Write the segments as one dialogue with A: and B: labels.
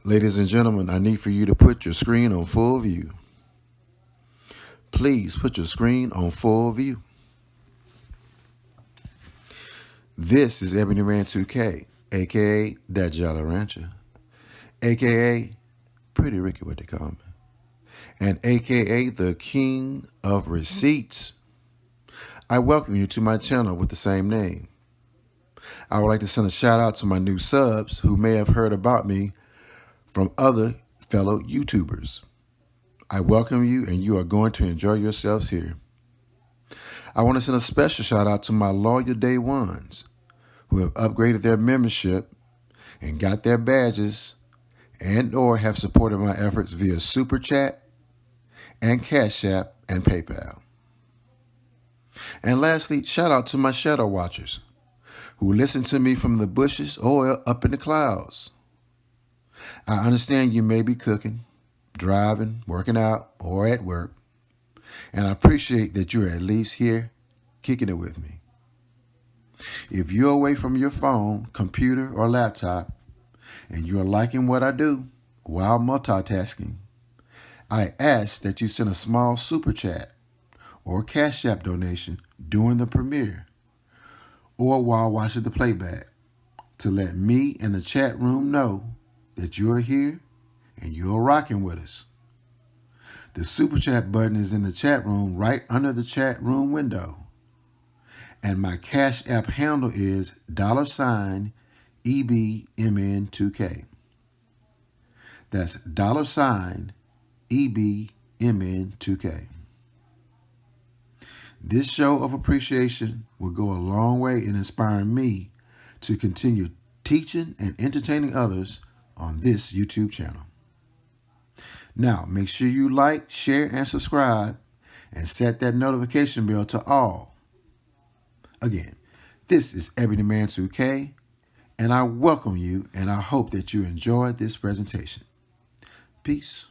A: Ladies and gentlemen, I need for you to put your screen on full view. Please put your screen on full view. This is Ebony Man 2K, aka That Jolly Rancher, aka Pretty Ricky, what they call me, and aka the King of Receipts. I welcome you to my channel with the same name. I would like to send a shout out to my new subs who may have heard about me from other fellow YouTubers. I welcome you and you are going to enjoy yourselves here. I want to send a special shout out to my loyal day ones who have upgraded their membership and got their badges and or have supported my efforts via Super Chat and Cash App and PayPal. And lastly, shout out to my shadow watchers who listen to me from the bushes or up in the clouds. I understand you may be cooking, driving, working out, or at work, and I appreciate that you're at least here kicking it with me. If you're away from your phone, computer, or laptop, and you're liking what I do while multitasking, I ask that you send a small Super Chat or Cash App donation during the premiere or while watching the playback to let me and the chat room know that you're here and you're rocking with us. The Super Chat button is in the chat room right under the chat room window. And my Cash App handle is $EBMN2K. That's $EBMN2K. This show of appreciation will go a long way in inspiring me to continue teaching and entertaining others on this YouTube channel. Now, make sure you like, share, and subscribe, and set that notification bell to all. Again, this is Ebony Man 2K, and I welcome you, and I hope that you enjoyed this presentation. Peace.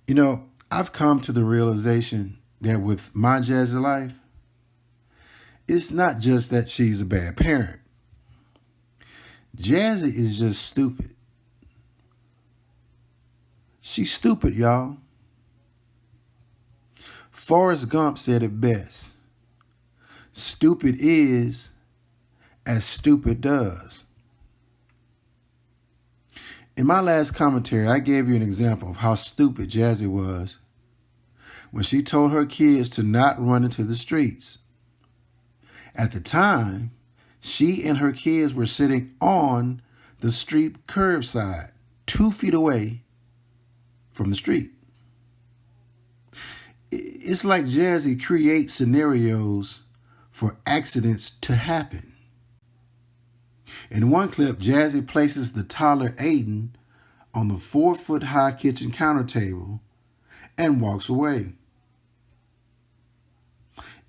A: You know, I've come to the realization that with my Jazzy life, it's not just that she's a bad parent. Jazzy is just stupid. She's stupid, y'all. Forrest Gump said it best. Stupid is as stupid does. In my last commentary, I gave you an example of how stupid Jazzy was when she told her kids to not run into the streets. At the time, she and her kids were sitting on the street curbside, 2 feet away from the street. It's like Jazzy creates scenarios for accidents to happen. In one clip, Jazzy places the toddler Aiden on the 4-foot-high kitchen counter table and walks away.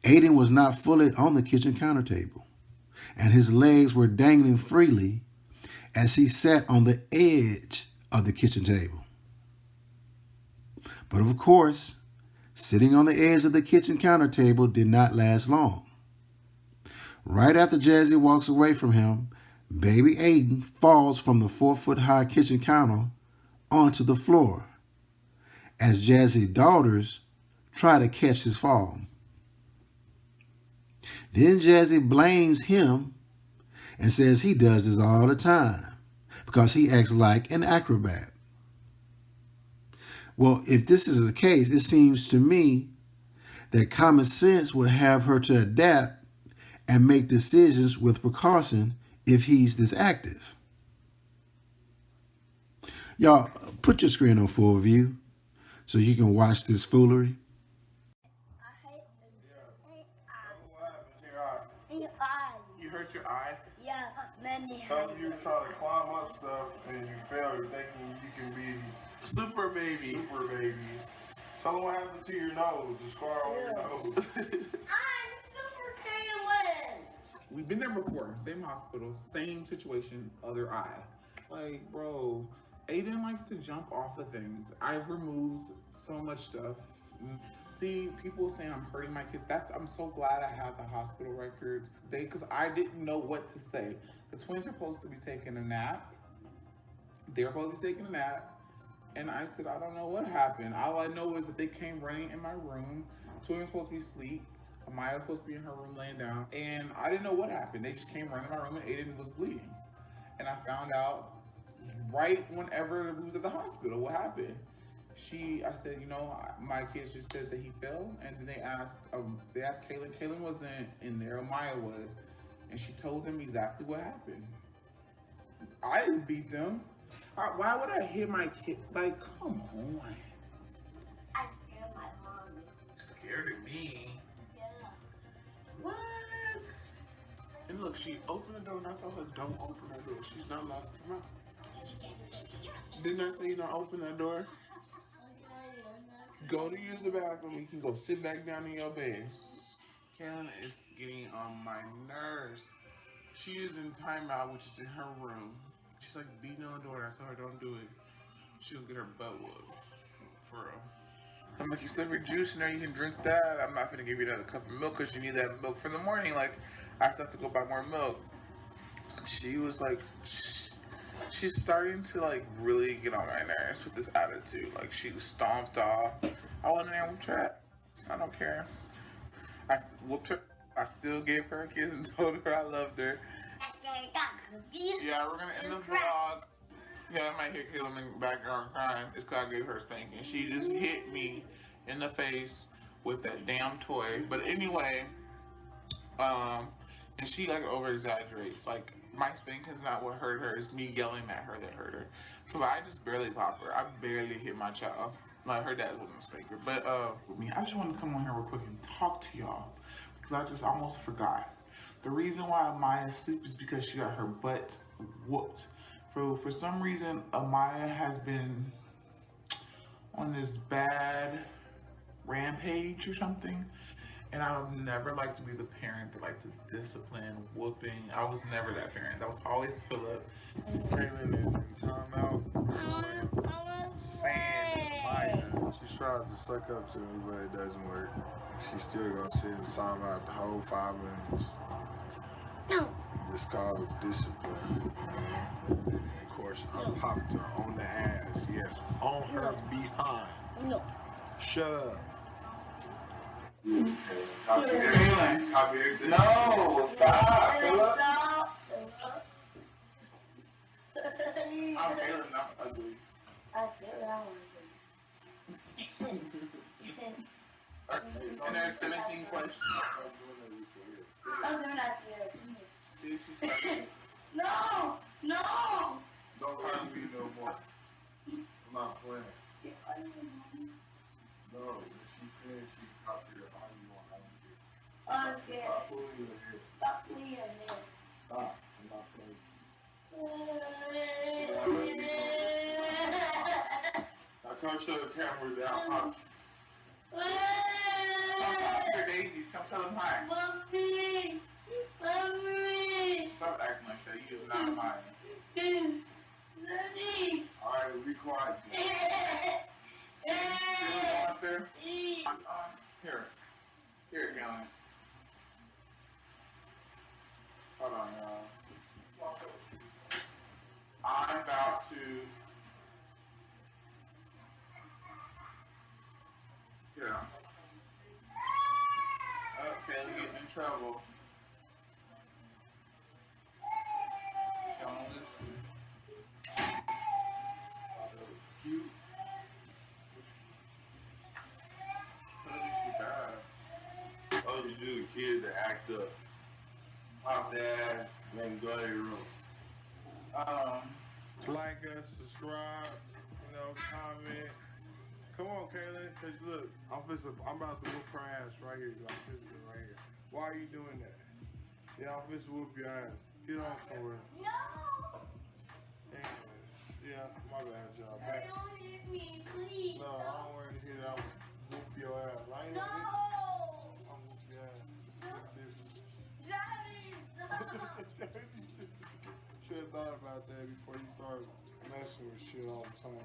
A: Aiden was not fully on the kitchen counter table, and his legs were dangling freely as he sat on the edge of the kitchen table. But of course, sitting on the edge of the kitchen counter table did not last long. Right after Jazzy walks away from him, baby Aiden falls from the 4-foot-high kitchen counter onto the floor as Jazzy's daughters try to catch his fall. Then Jazzy blames him and says he does this all the time because he acts like an acrobat. Well, if this is the case, it seems to me that common sense would have her to adapt and make decisions with precaution if he's this active. Y'all, put your screen on full view so you can watch this foolery.
B: You hurt your eye?
C: Yeah, many.
B: Some of you trying to climb up stuff and you fail. You're thinking you can be
D: Super baby.
B: super baby. Tell them what happened to your nose. The scar on your nose.
C: I'm super Kaylin.
D: We've been there before. Same hospital, same situation, other eye. Like, bro, Aiden likes to jump off of things. I've removed so much stuff. See, people saying I'm hurting my kids. I'm so glad I have the hospital records. Because I didn't know what to say. The twins are supposed to be taking a nap. They were supposed to be taking a nap. And I said, I don't know what happened. All I know is that they came running in my room. Twins were supposed to be asleep. Amaya was supposed to be in her room laying down. And I didn't know what happened. They just came running in my room and Aiden was bleeding. And I found out right whenever we was at the hospital what happened. I said, you know, my kids just said that he fell. And then they asked Kaylin. Kaylin wasn't in there. Amaya was. And she told them exactly what happened. I didn't beat them. Why would I hit my kid? Like, come on.
C: I scared my mom.
D: Scared of me?
C: Yeah.
B: What? And look, she opened the door and I told her, don't open that door. She's not allowed to come out. Didn't I say you don't open that door? Go to use the bathroom. You can go sit back down in your bed. Kaylin is getting on my nerves. She is in timeout, which is in her room. She's like beating on the door. I told her don't do it. She'll get her butt whooped. For real. I'm like, you said your juice in there, you can drink that. I'm not gonna give you another cup of milk because you need that milk for the morning. Like, I still have to go buy more milk. She was like, she's starting to like really get on my nerves with this attitude. Like, she stomped off. I went in there and whooped her. I don't care. I whooped her. I still gave her a kiss and told her I loved her. Yeah, we're gonna end the vlog. Yeah, I might hear Kaylin in the background crying. It's because I gave her a spanking. She just hit me in the face with that damn toy. But anyway, and she like over exaggerates. Like, my spanking's not what hurt her. It's me yelling at her that hurt her. Because I just barely pop her. I barely hit my child. Like, her dad wasn't a spanker. But with me, I just wanted to come on here real quick and talk to y'all. Because I just almost forgot. The reason why Amaya's asleep is because she got her butt whooped. For some reason, Amaya has been on this bad rampage or something. And I would never like to be the parent that like to discipline, whooping. I was never that parent. That was always Philip. Kaylin is in timeout for saying Maya. She tries to suck up to me, but it doesn't work. She's still gonna sit in timeout the whole 5 minutes.
C: No.
B: It's called discipline. Of course, I popped her on the ass. Yes, on her behind.
C: No.
B: Shut up.
D: Kaylin, no, stop, Philip. I'm Kaylin, I'm ugly.
C: I feel that one.
D: And there's 17 questions.
C: I'm doing that to you.
D: See, she's like,
C: No! No!
B: Don't hurt me no more. I'm not playing. No, when she finished, she popped her how you want.
C: Okay.
B: Stop pulling your hair.
C: Stop pulling your hair.
B: Stop. I'm not playing with you. Now come show the camera that I popped you.
D: come talk to your daisies, come tell them hi.
C: Mommy! Mommy!
D: Stop acting like that, you is not mine.
C: Daddy!
B: Alright, be quiet.
D: You go out there? Here. Here, Kaylin. Hold on, y'all. I'm about to... Here. Oh, Kaylin getting in trouble. She don't listen.
B: Cute.
D: Tell her she bad.
B: Oh, you do the kids that act up. Pop that, let them go to your room. Like us, subscribe, comment. Come on, Kaylin, cause look, I'm about to whoop her ass right here. I'm physically right here. Why are you doing that? Yeah, I'm physically whoop your ass. Get on somewhere.
C: No!
B: Yeah, my bad, y'all.
C: Don't hit me, please.
B: No, I don't want to hear that. I'll whoop your ass. I ain't
C: No!
B: I'll whoop your ass. It's
C: Daddy, stop!
B: Should have thought about that before you started.
E: messing with shit all the time.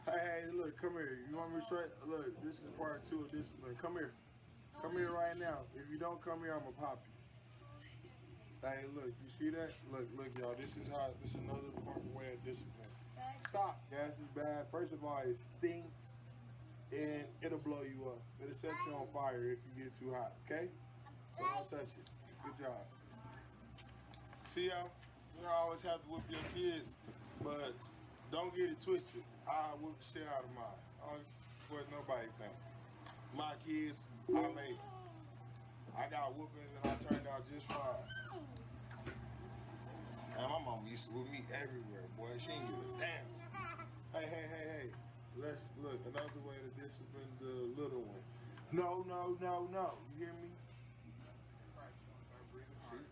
E: Hey, look, come here. You want me straight? Look, this is part 2 of discipline. Come here. Come here right now. If you don't come here, I'm gonna pop you. Hey, look, you see that? Look, y'all. This is another way of discipline. Stop. Gas is bad. First of all, it stinks, and it'll blow you up. It'll set you on fire if you get too hot. Okay? So don't touch it. Good job. See y'all? You always have to whip your kids, but don't get it twisted. I whip the shit out of mine. I don't what nobody think. My kids, I made them. I got whoopings and I turned out just fine. And my mama used to whip me everywhere, boy. She ain't give a damn. Hey. Let's look, another way to discipline the little one. No. You hear me? See?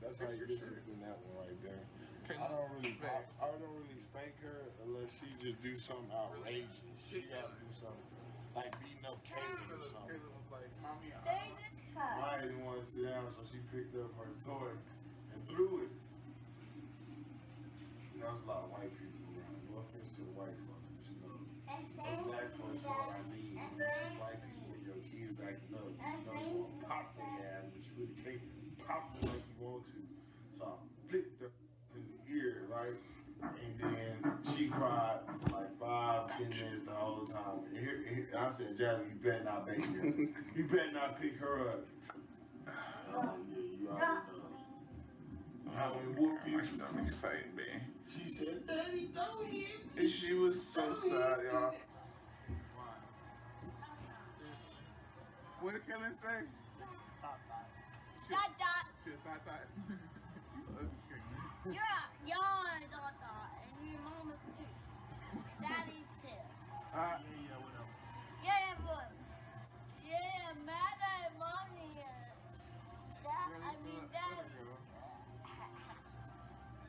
E: That's how you discipline that one right there. I don't really spank her unless she just do something outrageous. She gotta do something like beating up Kaylin or something.
B: Kaylin was like, "Mommy,
E: I didn't want to sit down, so she picked up her toy and threw it. You know, there's a lot of white people around. No offense to the white folks, you know. The black folks what I mean. When you see white people and your kids acting up, you know, you want to pop their ass, but you really can't pop them like you want to. So I flicked her in the ear, right? And then she cried for like 5-10 minutes the whole time. And I said, Jazzy, you better not bake her. You better not pick her up. Oh, yeah, you already know. I would whoop you.
B: my stomach's tight, babe."
E: She said, Daddy, don't hit me.
B: And she was so sad, y'all. What did Kaylin say?
C: Dot dot.
B: She was thought.
C: You're dot dot, and your mama's too. Daddy's too.
E: Yeah, whatever.
C: Yeah, boy. Yeah, mad at mommy. Daddy.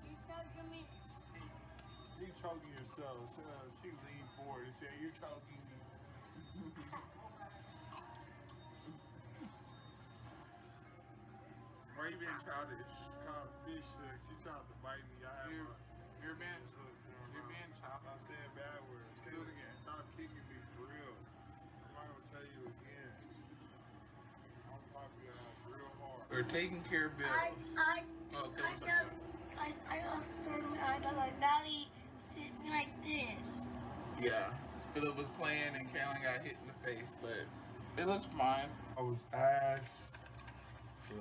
C: You choking me.
E: You choking yourself. She leaned forward and said, "You're choking me."
B: Why are you being childish?
E: Caught fish hooks. She tried to bite me.
B: You're being
E: I'm
B: childish.
E: saying bad words.
B: Do it again.
E: Stop kicking me for real. I'm not gonna tell you again. I'm popping out real hard.
B: We're taking care of bills.
C: I
B: Okay,
C: just told me, I got like, Daddy hit me like this.
B: Yeah. Philip was playing and Kaylin got hit in the face, but it looks fine.
E: I was asked to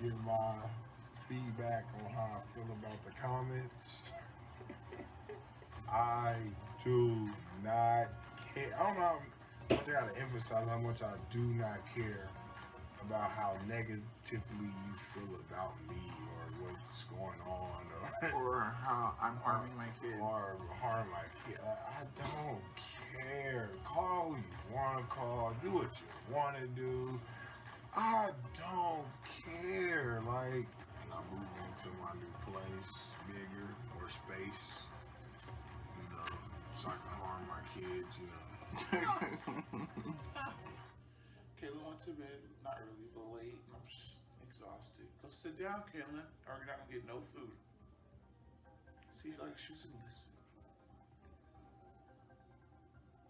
E: give my feedback on how I feel about the comments. I do not care. I don't know how much I gotta emphasize how much I do not care about how negatively you feel about me or what's going on
B: Or how I'm harming my kids.
E: or harm my kid. I don't care. Call who you want to call. Do what you want to do. I don't care. Like, and I'm moving to my new place, bigger, more space. You know, so I can harm my kids. You know.
B: Kaylin went to bed, not early, but late, and I'm just exhausted. Go sit down, Kaylin, or you're not gonna get no food. See, like, she doesn't listen.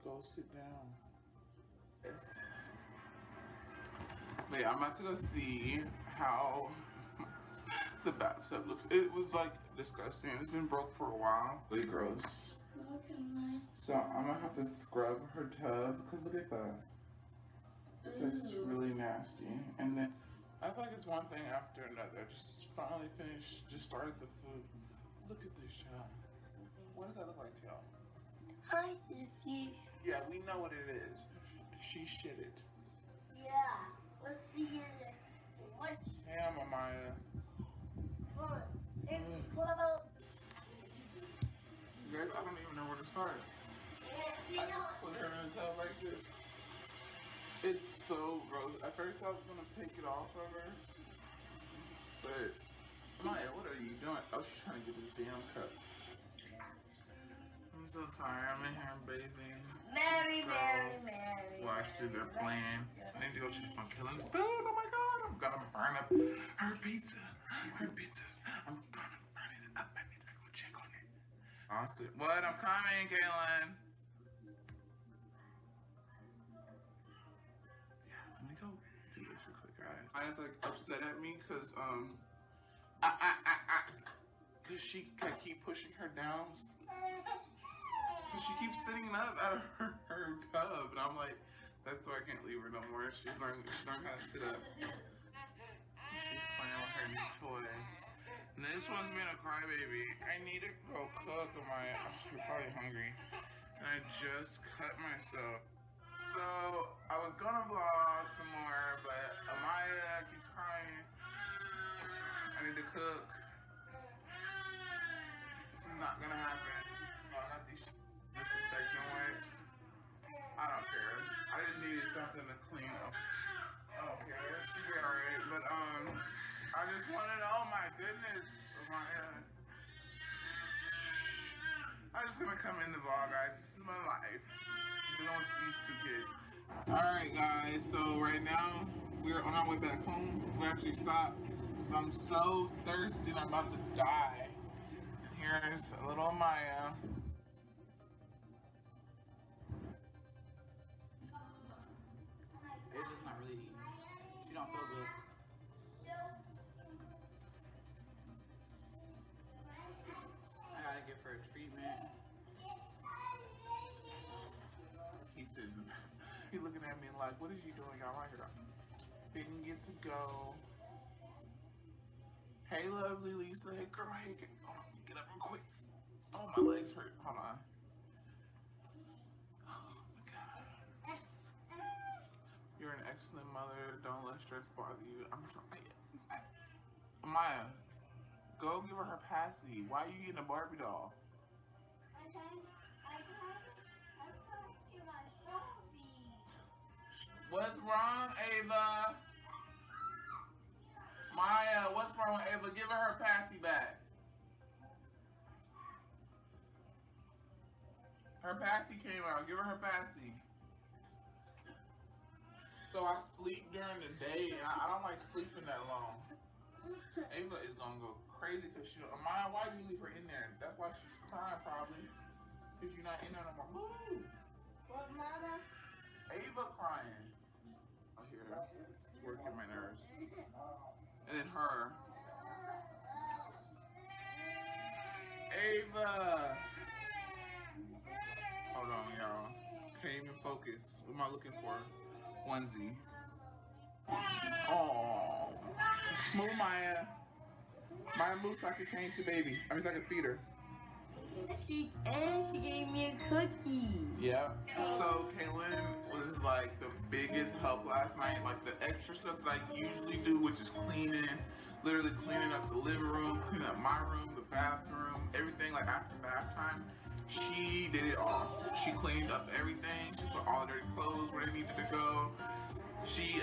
B: Go sit down. Yes. But yeah, I'm about to go see how the bathtub looks. It was like disgusting. It's been broke for a while. Really gross. So I'm gonna have to scrub her tub because look at that. That's really nasty. And then I feel like it's one thing after another. Just finally finished, just started the food. Look at this child. What does that look like to y'all?
C: Hi, sissy.
B: Yeah, we know what it is. She shit it.
C: Yeah. Let's see it. What?
B: Yeah, Mamaya.
C: What?
B: You guys, I don't even know where to start. I just put her in a tub like this. It's so gross. At first I was gonna take it off of her. But, Maya, what are you doing? Oh, she's trying to get this damn cup. I'm so tired. I'm in here bathing.
C: Mary.
B: Watched it. They're playing. I need to go check on Kaylin's food. Oh my god, I'm gonna burn up her pizza. Her pizzas. I'm gonna burn it up. I need to go check on it. Lost it. What? I'm coming, Kaylin. Yeah, let me go do this real quick, guys. I was like upset at me because cause she can keep pushing her down. Cause she keeps sitting up out of her tub, and I'm like, that's why I can't leave her no more. She's learning how to sit up. She's playing with her new toy. And this one's been a crybaby. I need to go cook. You're probably hungry. And I just cut myself. So I was gonna vlog some more, but Amaya keeps crying. I need to cook. This is not gonna happen. Oh, I got these disinfectant wipes. I don't care. I just needed something to clean up. I don't care. She'll be alright. But I just wanted, oh my goodness, Amaya. I'm just gonna come in the vlog, guys. This is my life. Dealing with these two kids. Alright, guys. So right now we're on our way back home. We actually stopped because I'm so thirsty and I'm about to die. Here's a little Maya. It's just not really eating. She don't feel good. I gotta give her a treatment. He's looking at me like, what is you doing? Y'all right here. Didn't get to go. Hey, lovely Lisa. Hey, girl. Hey, hold on. Get up real quick. Oh, my legs hurt. Hold on. Oh, my God. You're an excellent mother. Don't let stress bother you. I'm trying. Maya, go give her passy. Why are you eating a Barbie doll?
C: I can't get my Barbie.
B: What's wrong, Ava? Maya, what's wrong with Ava? Give her passy back. Her passy came out. Give her passy. So I sleep during the day, and I don't like sleeping that long. Ava is gonna go crazy because she. Maya, why'd you leave her in there? That's why she's crying probably. Because you're not in there no more. Move.
C: What, Mama?
B: Ava crying. I hear her. It's working my nerves. And then her. Ava. Hold on, y'all. Can't even focus. What am I looking for? Onesie. Oh. Move, Maya. Maya, move so I can change the baby. I mean, so I can feed her.
F: She gave me a cookie.
B: Yeah. So Kaylin was like the biggest help last night. Like the extra stuff that I usually do, which is cleaning, literally cleaning up the living room, cleaning up my room, the bathroom, everything. Like after bath time, she did it all. She cleaned up everything. She put all the dirty clothes where they needed to go. She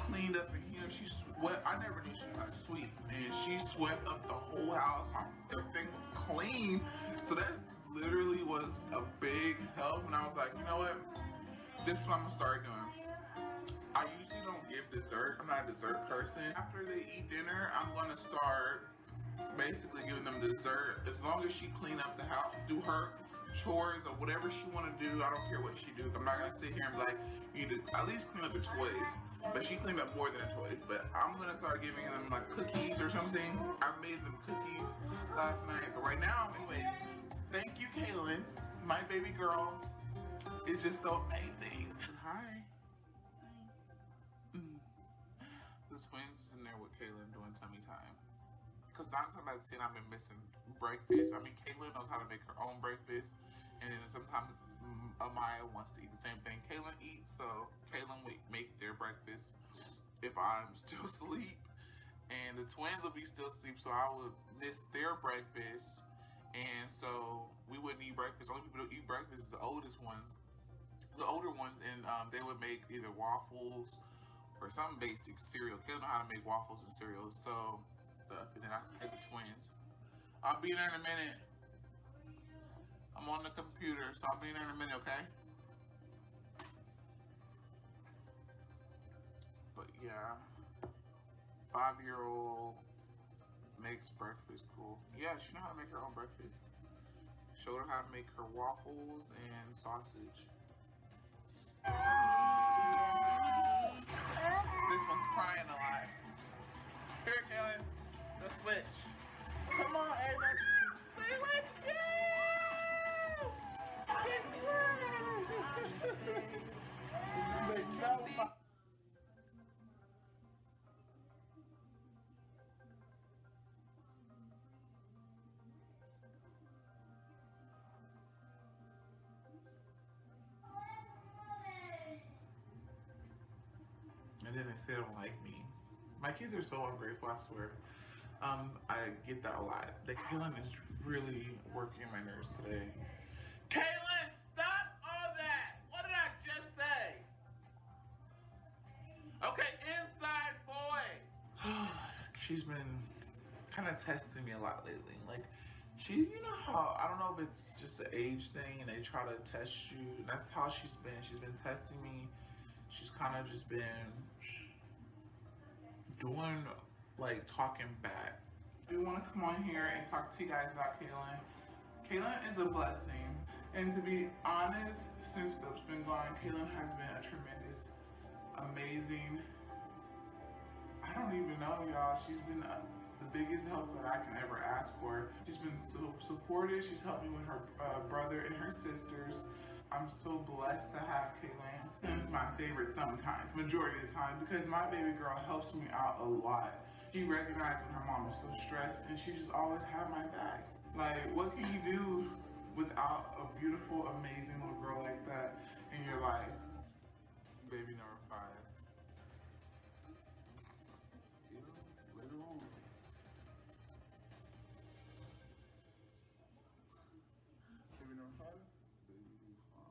B: cleaned up in here. She swept. I never knew she knew how to sweep, and she swept up the whole house. Everything was clean. So that literally was a big help. And I was like, you know what? This is what I'm gonna start doing. I usually don't give dessert. I'm not a dessert person. After they eat dinner, I'm gonna start basically giving them dessert. As long as she clean up the house, do her chores or whatever she want to do. I don't care what she do. I'm not gonna sit here and be like, you need to at least clean up the toys. But she cleaned up more than the toys. But I'm gonna start giving them like cookies or something. I made them cookies last night. But right now, anyways, thank you, Kaylin. My baby girl is just so amazing. Hi. The twins is in there with Kaylin doing tummy time. Because 9 times out of 10, I've been missing breakfast. I mean, Kaylin knows how to make her own breakfast. And then sometimes Amaya wants to eat the same thing Kaylin eats. So Kaylin would make their breakfast if I'm still asleep. And the twins will be still asleep, so I would miss their breakfast. And so we wouldn't eat breakfast. The only people who eat breakfast is the oldest ones. The older ones, and they would make either waffles or some basic cereal. Kaylin know how to make waffles and cereal. So and then I can take the twins. I'll be there in a minute. I'm on the computer, so I'll be there in a minute, okay? But yeah, 5-year-old makes breakfast cool. Yeah, she knows how to make her own breakfast. Showed her how to make her waffles and sausage. This one's crying a lot. Here, Kaylin, the switch. Come on, Ava. Let's go! And then they say they don't like me. My kids are so ungrateful, I swear. I get that a lot. That Kaylin is really working my nerves today. Kaylin, stop all that! What did I just say? Okay, inside boy! She's been kind of testing me a lot lately. Like, you know how, I don't know if it's just an age thing and they try to test you. That's how she's been. She's been testing me. She's kind of just been doing, like, talking back. I do want to come on here and talk to you guys about Kaylin. Kaylin is a blessing. And to be honest, since Philip's been gone, Kaylin has been a tremendous, amazing, I don't even know, y'all. She's been the biggest help that I can ever ask for. She's been so supportive. She's helped me with her brother and her sisters. I'm so blessed to have Kaylin. It's my favorite sometimes, majority of the time, because my baby girl helps me out a lot. She recognized when her mom is so stressed, and she just always had my back. Like, what can you do without a beautiful, amazing little girl like that in your life? Baby number 5.
E: Later on. Baby number 5? Baby number 5.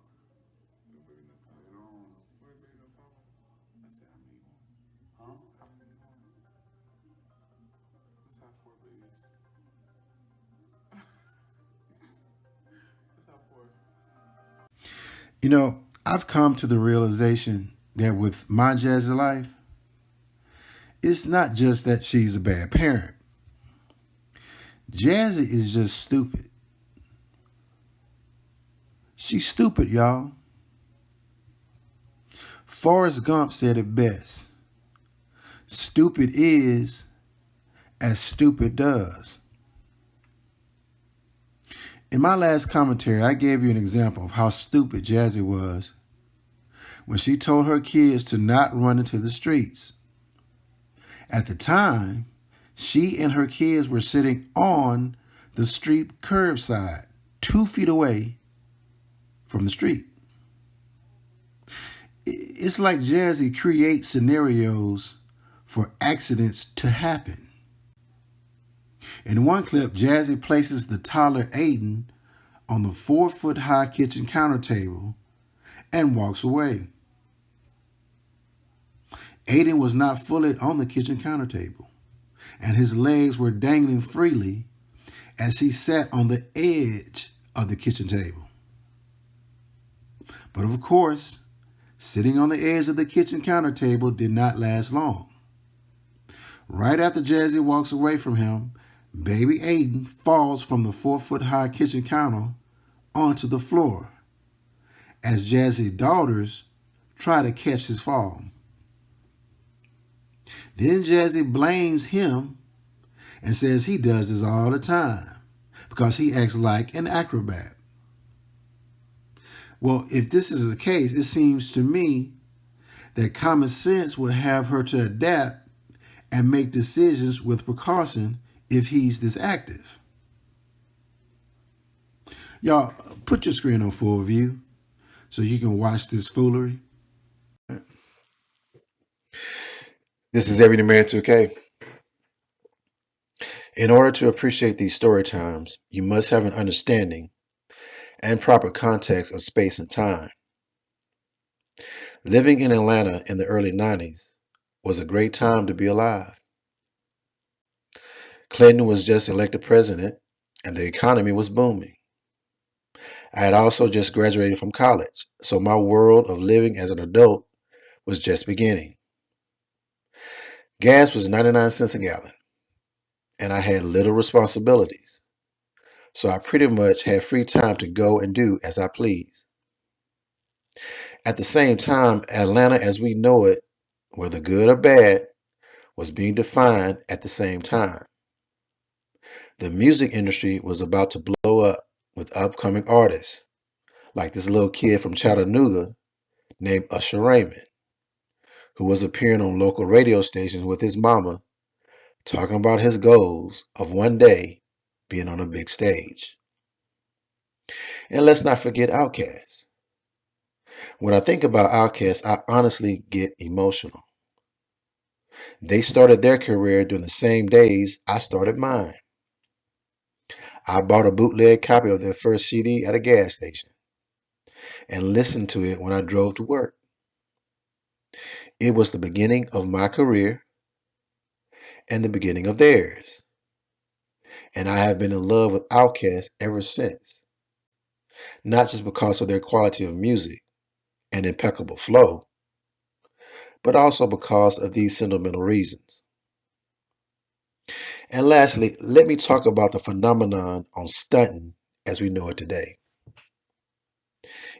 E: Baby number 5. Later on. Where baby number 5?
B: I said how many more?
E: Huh?
B: How many more? Let's have 4 babies. Let's have 4.
A: You know, I've come to the realization that with my Jazzy life, it's not just that she's a bad parent. Jazzy is just stupid. She's stupid, y'all. Forrest Gump said it best. Stupid is as stupid does. In my last commentary, I gave you an example of how stupid Jazzy was when she told her kids to not run into the streets. At the time, she and her kids were sitting on the street curbside, 2 feet away from the street. It's like Jazzy creates scenarios for accidents to happen. In one clip, Jazzy places the toddler Aiden on the 4-foot-high kitchen counter table and walks away. Aiden was not fully on the kitchen counter table, and his legs were dangling freely as he sat on the edge of the kitchen table. But of course, sitting on the edge of the kitchen counter table did not last long. Right after Jazzy walks away from him, baby Aiden falls from the 4-foot-high kitchen counter onto the floor as Jazzy's daughters try to catch his fall. Then Jazzy blames him and says he does this all the time because he acts like an acrobat. Well, if this is the case, it seems to me that common sense would have her to adapt and make decisions with precaution if he's this active. Y'all, put your screen on full view so you can watch this foolery. This is Everyday Man 2K. In order to appreciate these story times, you must have an understanding and proper context of space and time. Living in Atlanta in the early 90s was a great time to be alive. Clinton was just elected president and the economy was booming. I had also just graduated from college, so my world of living as an adult was just beginning. Gas was 99 cents a gallon, and I had little responsibilities. so I pretty much had free time to go and do as I pleased. At the same time, Atlanta as we know it, whether good or bad, was being defined at the same time. The music industry was about to blow up with upcoming artists, like this little kid from Chattanooga named Usher Raymond, who was appearing on local radio stations with his mama, talking about his goals of one day being on a big stage. And let's not forget Outkast. When I think about Outkast, I honestly get emotional. They started their career during the same days I started mine. I bought a bootleg copy of their first CD at a gas station and listened to it when I drove to work. It was the beginning of my career and the beginning of theirs. And I have been in love with Outkast ever since. Not just because of their quality of music and impeccable flow, but also because of these sentimental reasons. And lastly, let me talk about the phenomenon on stunting as we know it today.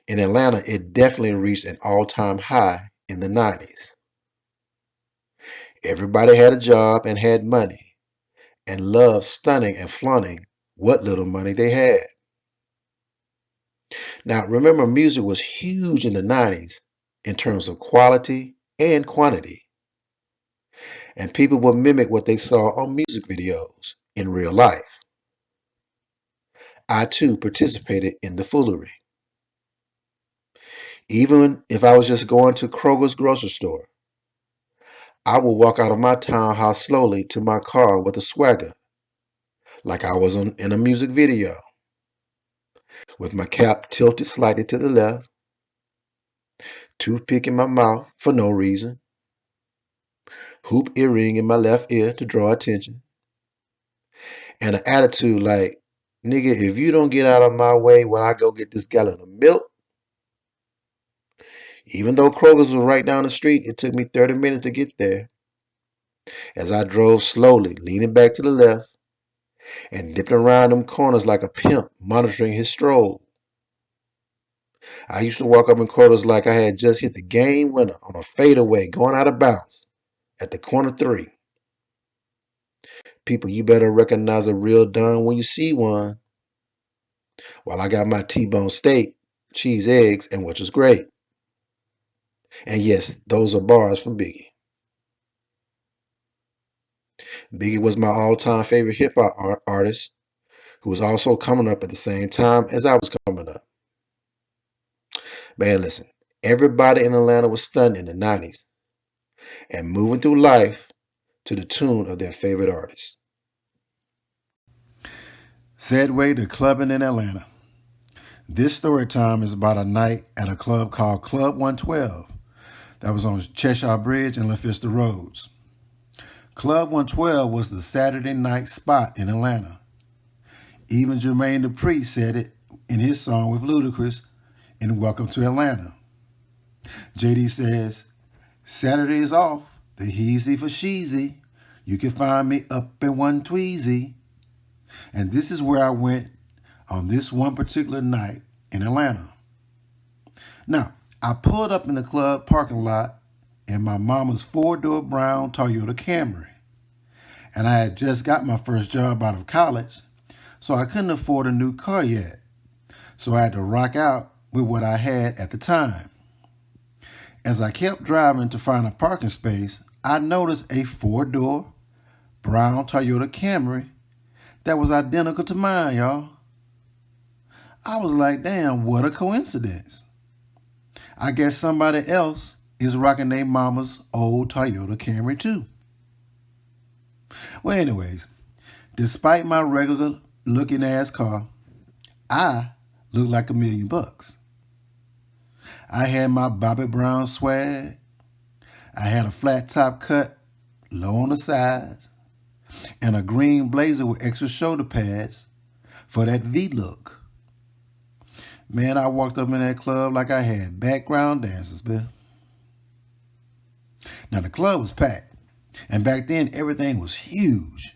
A: In Atlanta, it definitely reached an all-time high in the 90s. Everybody had a job and had money and loved stunning and flaunting what little money they had. Now, remember, music was huge in the 90s in terms of quality and quantity, and people would mimic what they saw on music videos in real life. I too participated in the foolery. Even if I was just going to Kroger's grocery store, I would walk out of my townhouse slowly to my car with a swagger, like I was in a music video, with my cap tilted slightly to the left, toothpick in my mouth for no reason, hoop earring in my left ear to draw attention, and an attitude like, nigga, if you don't get out of my way when I go get this gallon of milk. Even though Kroger's was right down the street, it took me 30 minutes to get there. As I drove slowly, leaning back to the left, and dipping around them corners like a pimp monitoring his stroll. I used to walk up in Kroger's like I had just hit the game winner on a fadeaway going out of bounds at the corner three. People, you better recognize a real Don when you see one. While I got my T-bone steak, cheese eggs, and which was great. And yes, those are bars from Biggie. Biggie was my all-time favorite hip-hop artist who was also coming up at the same time as I was coming up. Man, listen, everybody in Atlanta was stunting in the 90s and moving through life to the tune of their favorite artists.
G: Segue to clubbing in Atlanta. This story time is about a night at a club called Club 112 that was on Cheshire Bridge and LaFista Roads. Club 112 was the Saturday night spot in Atlanta. Even Jermaine Dupri said it in his song with Ludacris in Welcome to Atlanta. JD says, Saturday is off, the heezy for sheezy. You can find me up in one tweezy. And this is where I went on this one particular night in Atlanta. Now, I pulled up in the club parking lot in my mama's four-door brown Toyota Camry. And I had just got my first job out of college, so I couldn't afford a new car yet. So I had to rock out with what I had at the time. As I kept driving to find a parking space, I noticed a four-door brown Toyota Camry that was identical to mine, y'all. I was like, damn, what a coincidence. I guess somebody else is rocking their mama's old Toyota Camry too. Well, anyways, despite my regular looking ass car, I looked like $1 million. I had my Bobby Brown swag. I had a flat top cut, low on the sides, and a green blazer with extra shoulder pads for that V look. Man, I walked up in that club like I had background dancers, man. Now, the club was packed, and back then, everything was huge.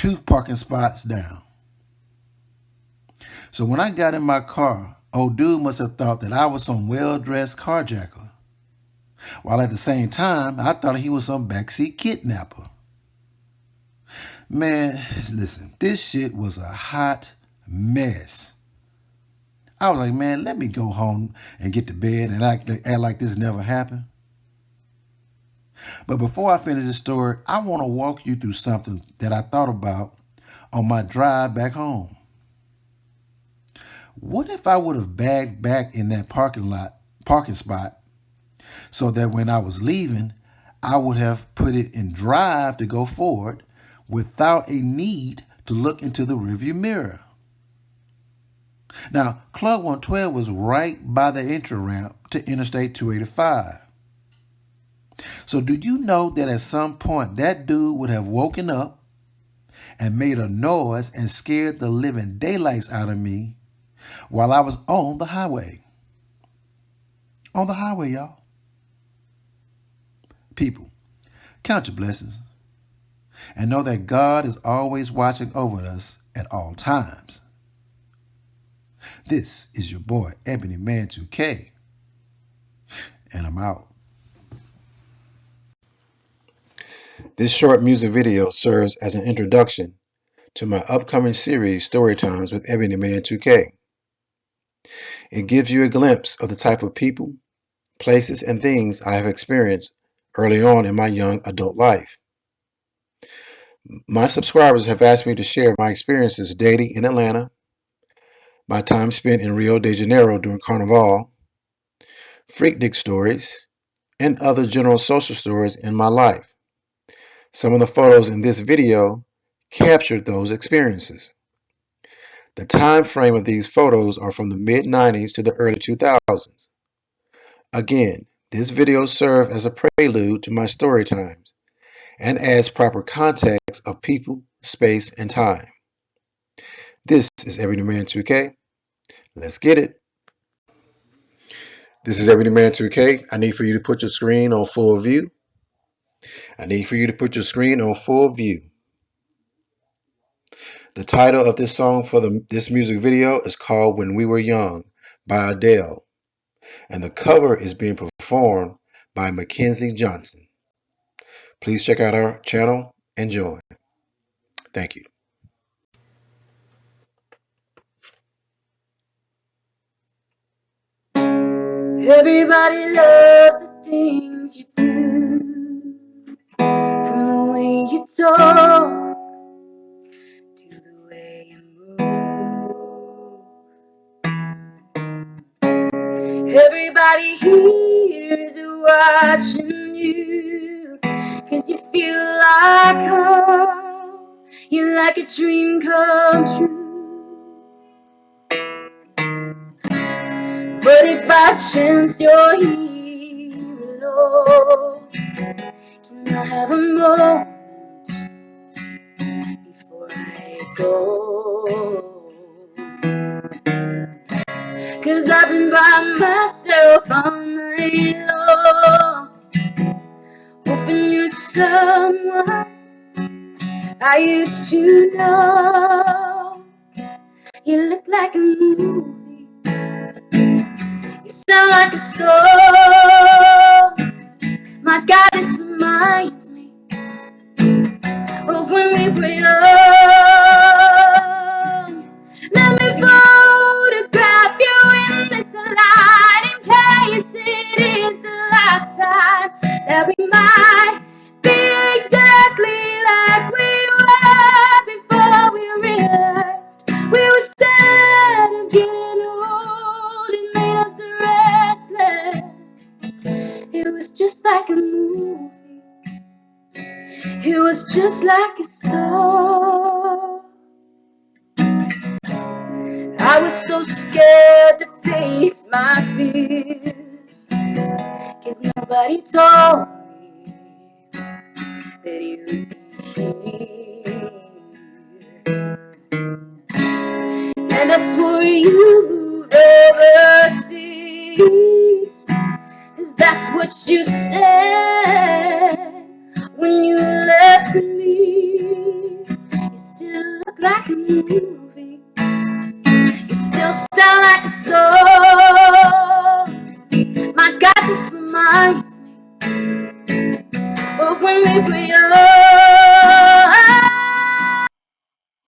G: 2 parking spots down. So when I got in my car, old dude must have thought that I was some well-dressed carjacker, while at the same time, I thought he was some backseat kidnapper. Man, listen, this shit was a hot mess. I was like, man, let me go home and get to bed and act like this never happened. But before I finish the story, I want to walk you through something that I thought about on my drive back home. What if I would have bagged back in that parking spot, so that when I was leaving, I would have put it in drive to go forward without a need to look into the rearview mirror? Now, Club 112 was right by the entry ramp to Interstate 285. So do you know that at some point that dude would have woken up and made a noise and scared the living daylights out of me while I was on the highway? On the highway, y'all. People, count your blessings and know that God is always watching over us at all times. This is your boy, Ebony Man 2K, and I'm out. This short music video serves as an introduction to my upcoming series, Story Times with Ebony Man 2K. It gives you a glimpse of the type of people, places, and things I have experienced early on in my young adult life. My subscribers have asked me to share my experiences dating in Atlanta, my time spent in Rio de Janeiro during Carnival, freaknik stories, and other general social stories in my life. Some of the photos in this video captured those experiences. The time frame of these photos are from the mid-90s to the early 2000s. Again, this video serves as a prelude to my story times and adds proper context of people, space, and time. This is Ebony Man 2K. Let's get it. This is Ebony Man 2K. I need for you to put your screen on full view. I need for you to put your screen on full view. The title of this song for this music video is called When We Were Young by Adele, and the cover is being performed by Mackenzie Johnson. Please check out our channel and join. Thank you.
F: Everybody loves the things you do, from the way you talk to the way you move. Everybody here is watching you, 'cause you feel like home, you're like a dream come true. But if by chance you're here alone, can I have a moment before I go? 'Cause I've been by myself all night long, hoping you're someone I used to know. You look like a movie, you sound like a song. My God, this reminds me of when we were young. Let me photograph you in this light, in case it is the last time that we might be exactly like we were before we realized we were sad of getting old. It made us restless. It was just like a movie, it was just like a song. I was so scared to face my fears, 'cause nobody told me that you'd be here. And I swore you'd overseas, 'cause that's what you said when you left me. You movie. You still sound like a soul. My God, this reminds me of when we were young.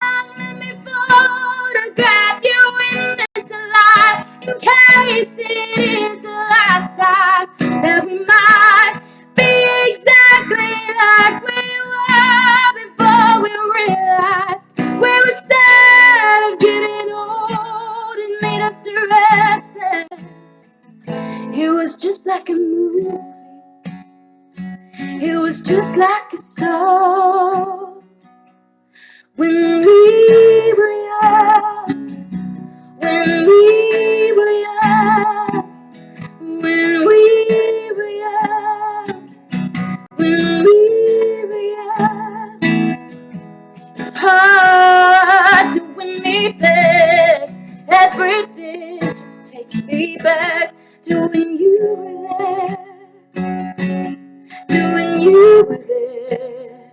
F: Let me photograph you in this light, in case it is the last time that we might be exactly like we were before we realized we were sad of getting old. It made us restless. It was just like a movie. It was just like a song. When we were young, when we were young, when we were young, when we were young. It's hard to win me back. Everything just takes me back to when you were there, to when you were there.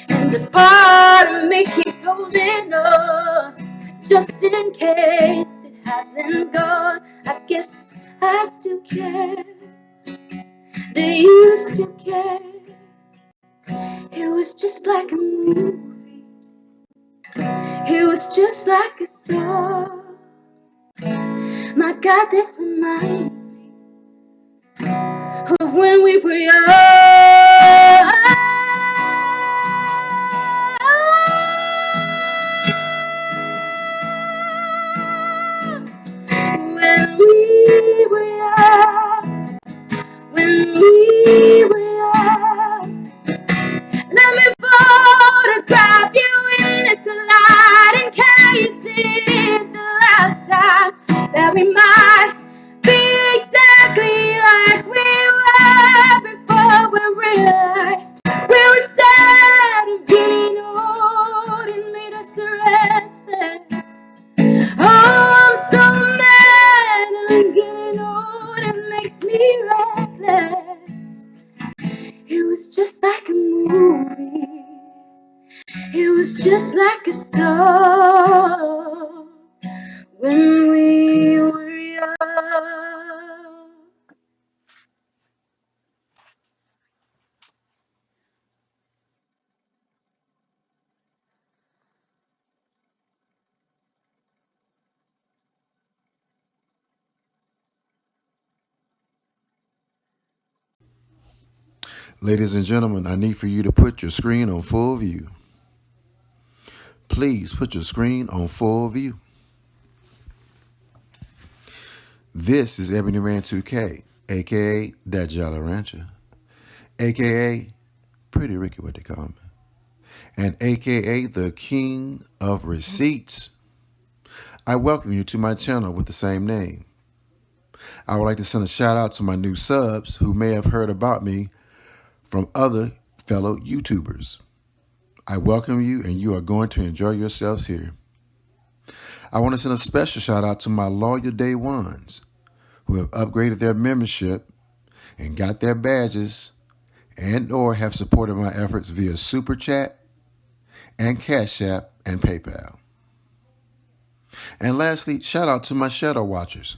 F: And a part of me keeps holding on, just in case it hasn't gone. I guess I still care. Do you still care? It was just like a movie. It was just like a song. My God, this reminds me of when we were young. When we were young, when we were young. Let me photograph you in this light, in case it is the last time that we might be exactly like we were before we realized we were sad of getting old. It made us restless. Oh, I'm so mad I'm getting old. It makes me reckless. It was just like a movie. It was just like a song when we were young.
A: Ladies and gentlemen, I need for you to put your screen on full view. Please put your screen on full view. This is Ebony Man 2K, aka That Jolly Rancher, aka Pretty Ricky, what they call me, and aka the King of Receipts. I welcome you to my channel with the same name. I would like to send a shout out to my new subs who may have heard about me from other fellow YouTubers. I welcome you, and you are going to enjoy yourselves here. I want to send a special shout out to my loyal day ones who have upgraded their membership and got their badges and or have supported my efforts via Super Chat and Cash App and PayPal. And lastly, shout out to my shadow watchers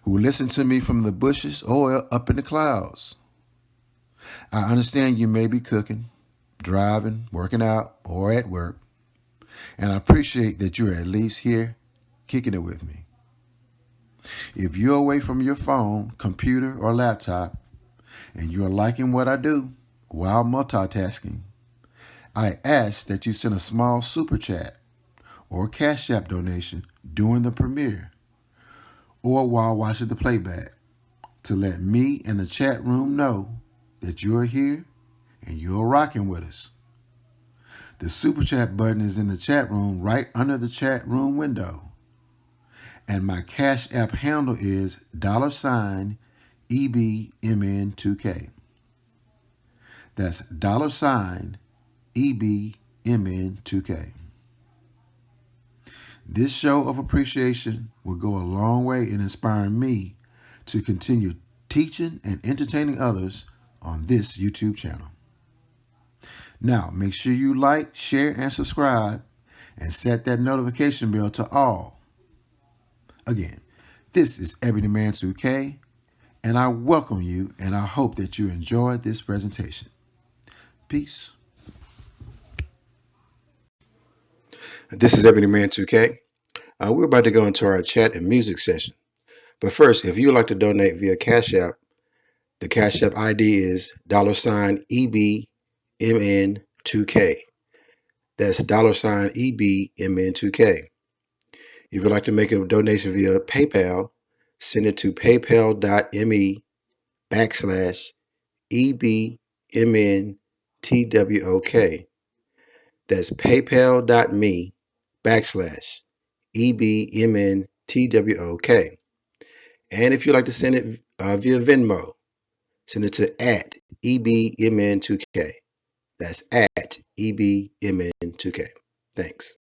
A: who listen to me from the bushes or up in the clouds. I understand you may be cooking, driving, working out, or at work, and I appreciate that you're at least here kicking it with me. If you're away from your phone, computer, or laptop, and you're liking what I do while multitasking, I ask that you send a small super chat or Cash App donation during the premiere or while watching the playback to let me and the chat room know that you're here and you're rocking with us. The super chat button is in the chat room right under the chat room window. And my Cash App handle is $EBMN2K. That's $EBMN2K. This show of appreciation will go a long way in inspiring me to continue teaching and entertaining others on this YouTube channel. Now, make sure you like, share, and subscribe, and set that notification bell to all. Again, this is Ebony Man 2K, and I welcome you, and I hope that you enjoyed this presentation. Peace. This is Ebony Man 2K. We're about to go into our chat and music session. But first, if you would like to donate via Cash App, the Cash App ID is $EBMN2K. That's $EBMN2K. If you'd like to make a donation via PayPal, send it to paypal.me/EBMNTWOK. That's paypal.me/EBMNTWOK. And if you'd like to send it via Venmo, send it to @EBMN2K. That's @EBMN2K. Thanks.